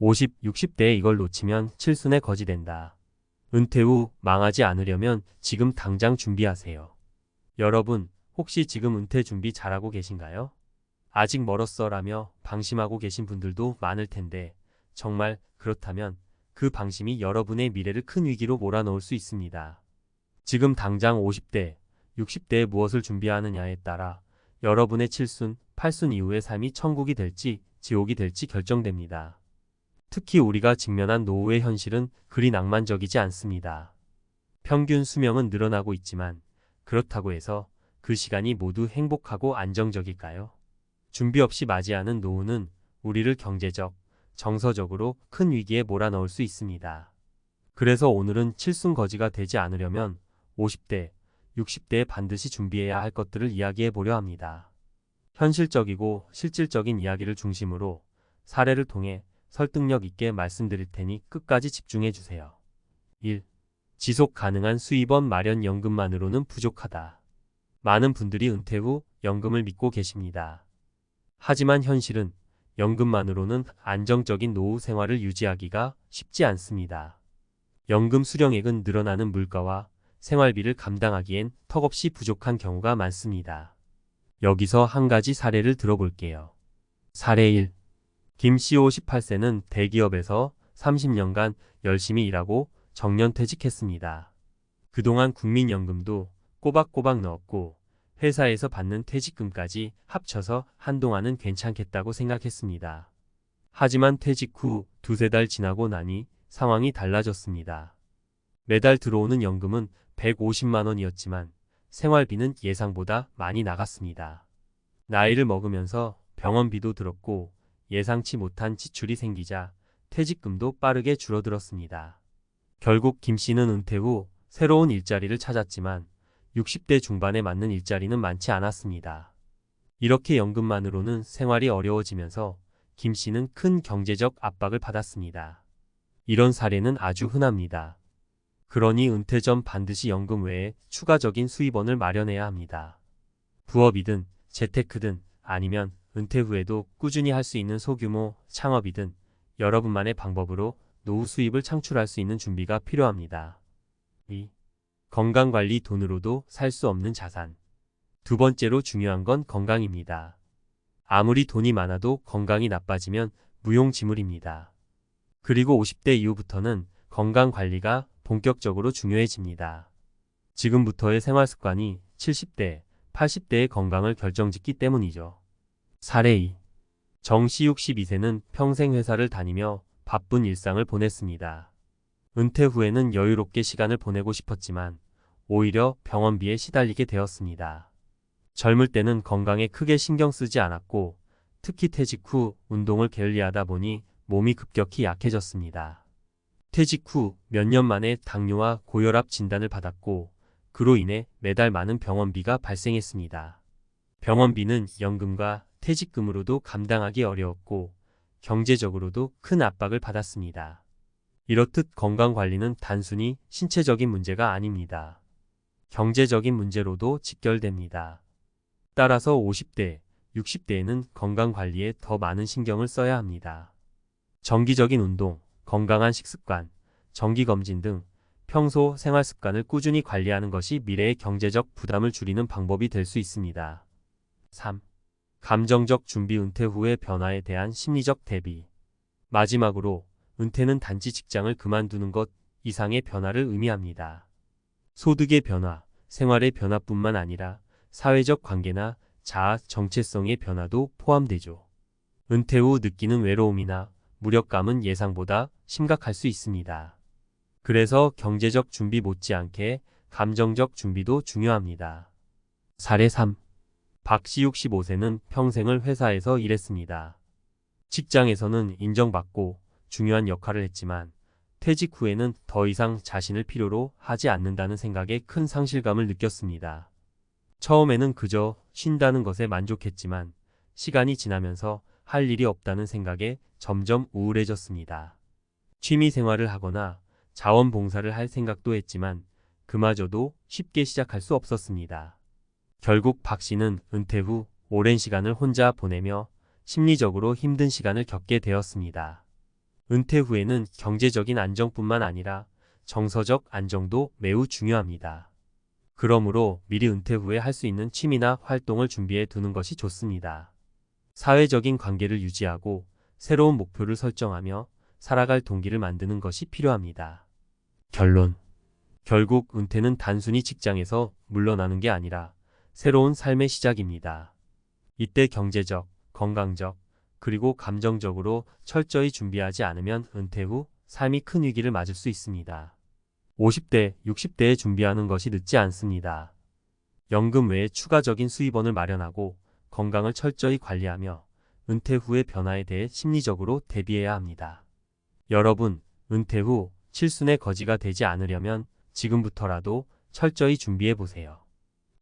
50, 60대에 이걸 놓치면 칠순의 거지 된다. 은퇴 후 망하지 않으려면 지금 당장 준비하세요. 여러분, 혹시 지금 은퇴 준비 잘하고 계신가요? 아직 멀었어 라며 방심하고 계신 분들도 많을 텐데 정말 그렇다면 그 방심이 여러분의 미래를 큰 위기로 몰아넣을 수 있습니다. 지금 당장 50대, 60대에 무엇을 준비하느냐에 따라 여러분의 7순, 8순 이후의 삶이 천국이 될지 지옥이 될지 결정됩니다. 특히 우리가 직면한 노후의 현실은 그리 낭만적이지 않습니다. 평균 수명은 늘어나고 있지만 그렇다고 해서 그 시간이 모두 행복하고 안정적일까요? 준비 없이 맞이하는 노후는 우리를 경제적, 정서적으로 큰 위기에 몰아넣을 수 있습니다. 그래서 오늘은 칠순거지가 되지 않으려면 50대, 60대에 반드시 준비해야 할 것들을 이야기해 보려 합니다. 현실적이고 실질적인 이야기를 중심으로 사례를 통해 설득력 있게 말씀드릴 테니 끝까지 집중해 주세요. 1. 지속 가능한 수입원 마련 연금만으로는 부족하다. 많은 분들이 은퇴 후 연금을 믿고 계십니다. 하지만 현실은 연금만으로는 안정적인 노후 생활을 유지하기가 쉽지 않습니다. 연금 수령액은 늘어나는 물가와 생활비를 감당하기엔 턱없이 부족한 경우가 많습니다. 여기서 한 가지 사례를 들어볼게요. 사례 1. 김씨 58세는 대기업에서 30년간 열심히 일하고 정년퇴직했습니다. 그동안 국민연금도 꼬박꼬박 넣었고 회사에서 받는 퇴직금까지 합쳐서 한동안은 괜찮겠다고 생각했습니다. 하지만 퇴직 후 두세 달 지나고 나니 상황이 달라졌습니다. 매달 들어오는 연금은 150만 원이었지만 생활비는 예상보다 많이 나갔습니다. 나이를 먹으면서 병원비도 들었고 예상치 못한 지출이 생기자 퇴직금도 빠르게 줄어들었습니다. 결국 김 씨는 은퇴 후 새로운 일자리를 찾았지만 60대 중반에 맞는 일자리는 많지 않았습니다. 이렇게 연금만으로는 생활이 어려워지면서 김 씨는 큰 경제적 압박을 받았습니다. 이런 사례는 아주 흔합니다. 그러니 은퇴 전 반드시 연금 외에 추가적인 수입원을 마련해야 합니다. 부업이든 재테크든 아니면 은퇴 후에도 꾸준히 할 수 있는 소규모 창업이든 여러분만의 방법으로 노후 수입을 창출할 수 있는 준비가 필요합니다. 2. 건강관리 돈으로도 살 수 없는 자산. 두 번째로 중요한 건 건강입니다. 아무리 돈이 많아도 건강이 나빠지면 무용지물입니다. 그리고 50대 이후부터는 건강관리가 본격적으로 중요해집니다. 지금부터의 생활습관이 70대, 80대의 건강을 결정짓기 때문이죠. 사례 2. 정씨 62세는 평생 회사를 다니며 바쁜 일상을 보냈습니다. 은퇴 후에는 여유롭게 시간을 보내고 싶었지만 오히려 병원비에 시달리게 되었습니다. 젊을 때는 건강에 크게 신경 쓰지 않았고 특히 퇴직 후 운동을 게을리하다 보니 몸이 급격히 약해졌습니다. 퇴직 후 몇 년 만에 당뇨와 고혈압 진단을 받았고 그로 인해 매달 많은 병원비가 발생했습니다. 병원비는 연금과 퇴직금으로도 감당하기 어려웠고 경제적으로도 큰 압박을 받았습니다. 이렇듯 건강관리는 단순히 신체적인 문제가 아닙니다. 경제적인 문제로도 직결됩니다. 따라서 50대, 60대에는 건강관리에 더 많은 신경을 써야 합니다. 정기적인 운동, 건강한 식습관, 정기검진 등 평소 생활습관을 꾸준히 관리하는 것이 미래의 경제적 부담을 줄이는 방법이 될 수 있습니다. 3. 감정적 준비. 은퇴 후의 변화에 대한 심리적 대비. 마지막으로 은퇴는 단지 직장을 그만두는 것 이상의 변화를 의미합니다. 소득의 변화, 생활의 변화뿐만 아니라 사회적 관계나 자아 정체성의 변화도 포함되죠. 은퇴 후 느끼는 외로움이나 무력감은 예상보다 심각할 수 있습니다. 그래서 경제적 준비 못지않게 감정적 준비도 중요합니다. 사례 3. 박씨 65세는 평생을 회사에서 일했습니다. 직장에서는 인정받고 중요한 역할을 했지만 퇴직 후에는 더 이상 자신을 필요로 하지 않는다는 생각에 큰 상실감을 느꼈습니다. 처음에는 그저 쉰다는 것에 만족했지만 시간이 지나면서 할 일이 없다는 생각에 점점 우울해졌습니다. 취미 생활을 하거나 자원봉사를 할 생각도 했지만 그마저도 쉽게 시작할 수 없었습니다. 결국 박 씨는 은퇴 후 오랜 시간을 혼자 보내며 심리적으로 힘든 시간을 겪게 되었습니다. 은퇴 후에는 경제적인 안정뿐만 아니라 정서적 안정도 매우 중요합니다. 그러므로 미리 은퇴 후에 할 수 있는 취미나 활동을 준비해 두는 것이 좋습니다. 사회적인 관계를 유지하고 새로운 목표를 설정하며 살아갈 동기를 만드는 것이 필요합니다. 결론. 결국 은퇴는 단순히 직장에서 물러나는 게 아니라 새로운 삶의 시작입니다. 이때 경제적, 건강적, 그리고 감정적으로 철저히 준비하지 않으면 은퇴 후 삶이 큰 위기를 맞을 수 있습니다. 50대, 60대에 준비하는 것이 늦지 않습니다. 연금 외에 추가적인 수입원을 마련하고 건강을 철저히 관리하며 은퇴 후의 변화에 대해 심리적으로 대비해야 합니다. 여러분, 은퇴 후 칠순의 거지가 되지 않으려면 지금부터라도 철저히 준비해 보세요.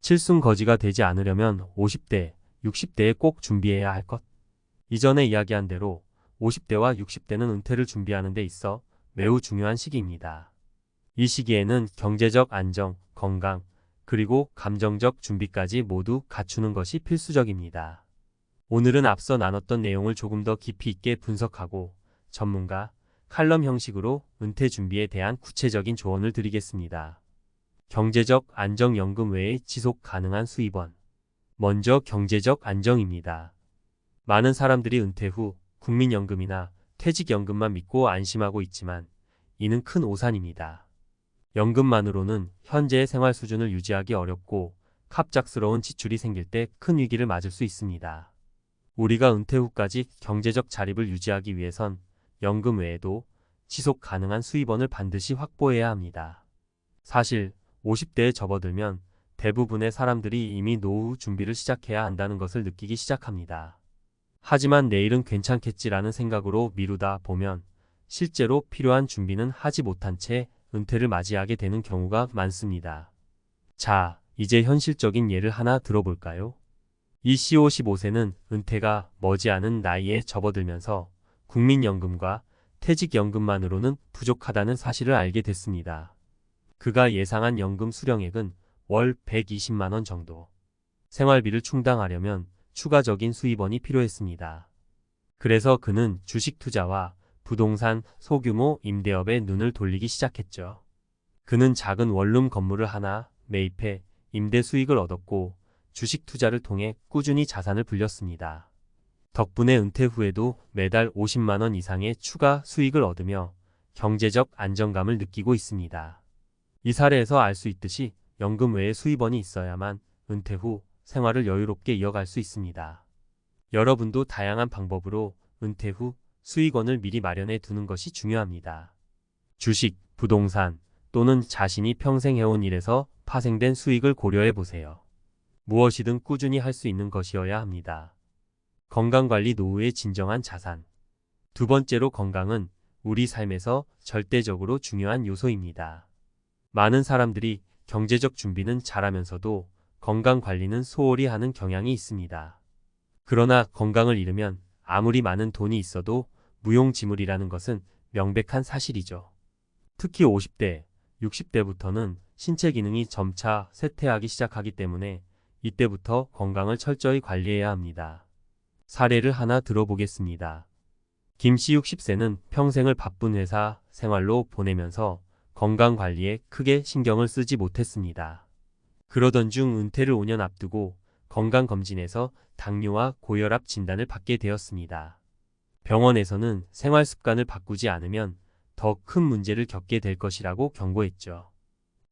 칠순 거지가 되지 않으려면 50대, 60대에 꼭 준비해야 할 것. 이전에 이야기한 대로 50대와 60대는 은퇴를 준비하는 데 있어 매우 중요한 시기입니다. 이 시기에는 경제적 안정, 건강, 그리고 감정적 준비까지 모두 갖추는 것이 필수적입니다. 오늘은 앞서 나눴던 내용을 조금 더 깊이 있게 분석하고 전문가, 칼럼 형식으로 은퇴 준비에 대한 구체적인 조언을 드리겠습니다. 경제적 안정연금 외에 지속 가능한 수입원. 먼저 경제적 안정입니다. 많은 사람들이 은퇴 후 국민연금이나 퇴직연금만 믿고 안심하고 있지만 이는 큰 오산입니다. 연금만으로는 현재의 생활 수준을 유지하기 어렵고 갑작스러운 지출이 생길 때 큰 위기를 맞을 수 있습니다. 우리가 은퇴 후까지 경제적 자립을 유지하기 위해선 연금 외에도 지속 가능한 수입원을 반드시 확보해야 합니다. 사실 50대에 접어들면 대부분의 사람들이 이미 노후 준비를 시작해야 한다는 것을 느끼기 시작합니다. 하지만 내일은 괜찮겠지라는 생각으로 미루다 보면 실제로 필요한 준비는 하지 못한 채 은퇴를 맞이하게 되는 경우가 많습니다. 자, 이제 현실적인 예를 하나 들어볼까요? 이 C55세는 은퇴가 머지않은 나이에 접어들면서 국민연금과 퇴직연금만으로는 부족하다는 사실을 알게 됐습니다. 그가 예상한 연금 수령액은 월 120만 원 정도. 생활비를 충당하려면 추가적인 수입원이 필요했습니다. 그래서 그는 주식 투자와 부동산 소규모 임대업에 눈을 돌리기 시작했죠. 그는 작은 원룸 건물을 하나 매입해 임대 수익을 얻었고 주식 투자를 통해 꾸준히 자산을 불렸습니다. 덕분에 은퇴 후에도 매달 50만 원 이상의 추가 수익을 얻으며 경제적 안정감을 느끼고 있습니다. 이 사례에서 알 수 있듯이 연금 외에 수입원이 있어야만 은퇴 후 생활을 여유롭게 이어갈 수 있습니다. 여러분도 다양한 방법으로 은퇴 후 수익원을 미리 마련해 두는 것이 중요합니다. 주식, 부동산 또는 자신이 평생 해온 일에서 파생된 수익을 고려해 보세요. 무엇이든 꾸준히 할 수 있는 것이어야 합니다. 건강관리 노후의 진정한 자산. 두 번째로 건강은 우리 삶에서 절대적으로 중요한 요소입니다. 많은 사람들이 경제적 준비는 잘하면서도 건강관리는 소홀히 하는 경향이 있습니다. 그러나 건강을 잃으면 아무리 많은 돈이 있어도 무용지물이라는 것은 명백한 사실이죠. 특히 50대, 60대부터는 신체 기능이 점차 쇠퇴하기 시작하기 때문에 이때부터 건강을 철저히 관리해야 합니다. 사례를 하나 들어보겠습니다. 김씨 60세는 평생을 바쁜 회사 생활로 보내면서 건강관리에 크게 신경을 쓰지 못했습니다. 그러던 중 은퇴를 5년 앞두고 건강검진에서 당뇨와 고혈압 진단을 받게 되었습니다. 병원에서는 생활 습관을 바꾸지 않으면 더 큰 문제를 겪게 될 것이라고 경고했죠.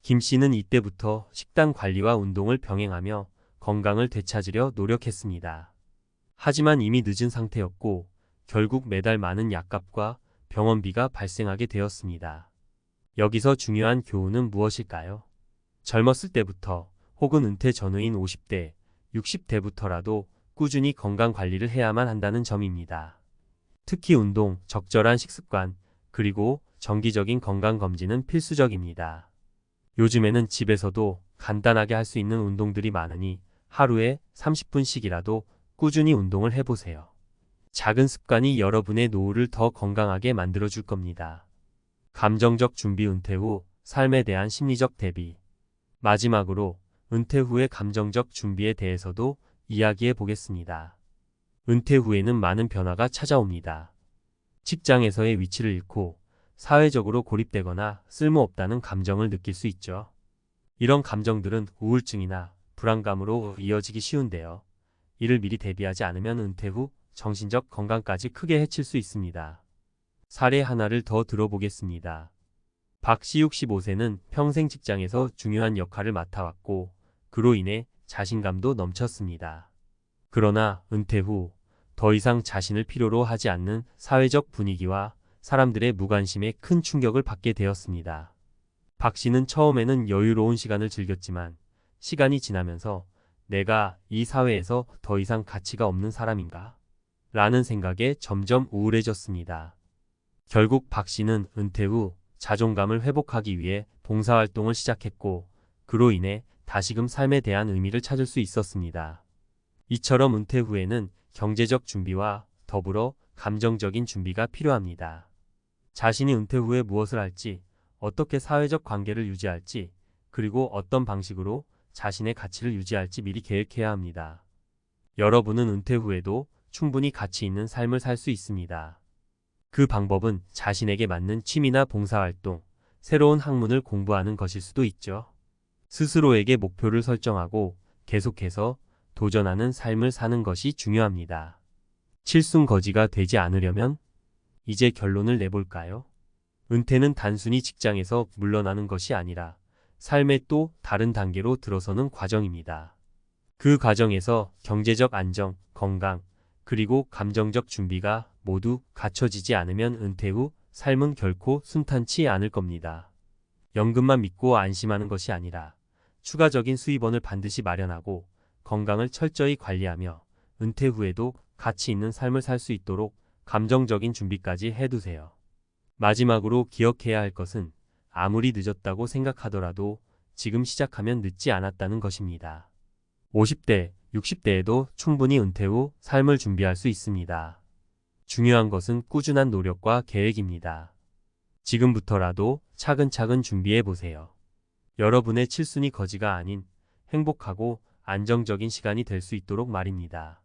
김 씨는 이때부터 식단 관리와 운동을 병행하며 건강을 되찾으려 노력했습니다. 하지만 이미 늦은 상태였고 결국 매달 많은 약값과 병원비가 발생하게 되었습니다. 여기서 중요한 교훈은 무엇일까요? 젊었을 때부터 혹은 은퇴 전후인 50대, 60대부터라도 꾸준히 건강 관리를 해야만 한다는 점입니다. 특히 운동, 적절한 식습관, 그리고 정기적인 건강검진은 필수적입니다. 요즘에는 집에서도 간단하게 할 수 있는 운동들이 많으니 하루에 30분씩이라도 꾸준히 운동을 해보세요. 작은 습관이 여러분의 노후를 더 건강하게 만들어줄 겁니다. 감정적 준비. 은퇴 후 삶에 대한 심리적 대비. 마지막으로 은퇴 후의 감정적 준비에 대해서도 이야기해 보겠습니다. 은퇴 후에는 많은 변화가 찾아옵니다. 직장에서의 위치를 잃고 사회적으로 고립되거나 쓸모없다는 감정을 느낄 수 있죠. 이런 감정들은 우울증이나 불안감으로 이어지기 쉬운데요. 이를 미리 대비하지 않으면 은퇴 후 정신적 건강까지 크게 해칠 수 있습니다. 사례 하나를 더 들어보겠습니다. 박씨 65세는 평생 직장에서 중요한 역할을 맡아왔고 그로 인해 자신감도 넘쳤습니다. 그러나 은퇴 후 더 이상 자신을 필요로 하지 않는 사회적 분위기와 사람들의 무관심에 큰 충격을 받게 되었습니다. 박 씨는 처음에는 여유로운 시간을 즐겼지만 시간이 지나면서 내가 이 사회에서 더 이상 가치가 없는 사람인가? 라는 생각에 점점 우울해졌습니다. 결국 박 씨는 은퇴 후 자존감을 회복하기 위해 봉사활동을 시작했고 그로 인해 다시금 삶에 대한 의미를 찾을 수 있었습니다. 이처럼 은퇴 후에는 경제적 준비와 더불어 감정적인 준비가 필요합니다. 자신이 은퇴 후에 무엇을 할지, 어떻게 사회적 관계를 유지할지, 그리고 어떤 방식으로 자신의 가치를 유지할지 미리 계획해야 합니다. 여러분은 은퇴 후에도 충분히 가치 있는 삶을 살 수 있습니다. 그 방법은 자신에게 맞는 취미나 봉사활동, 새로운 학문을 공부하는 것일 수도 있죠. 스스로에게 목표를 설정하고 계속해서 도전하는 삶을 사는 것이 중요합니다. 칠순거지가 되지 않으려면 이제 결론을 내볼까요? 은퇴는 단순히 직장에서 물러나는 것이 아니라 삶의 또 다른 단계로 들어서는 과정입니다. 그 과정에서 경제적 안정, 건강, 그리고 감정적 준비가 모두 갖춰지지 않으면 은퇴 후 삶은 결코 순탄치 않을 겁니다. 연금만 믿고 안심하는 것이 아니라 추가적인 수입원을 반드시 마련하고 건강을 철저히 관리하며 은퇴 후에도 가치 있는 삶을 살 수 있도록 감정적인 준비까지 해두세요. 마지막으로 기억해야 할 것은 아무리 늦었다고 생각하더라도 지금 시작하면 늦지 않았다는 것입니다. 50대, 60대에도 충분히 은퇴 후 삶을 준비할 수 있습니다. 중요한 것은 꾸준한 노력과 계획입니다. 지금부터라도 차근차근 준비해 보세요. 여러분의 칠순이 거지가 아닌 행복하고 안정적인 시간이 될 수 있도록 말입니다.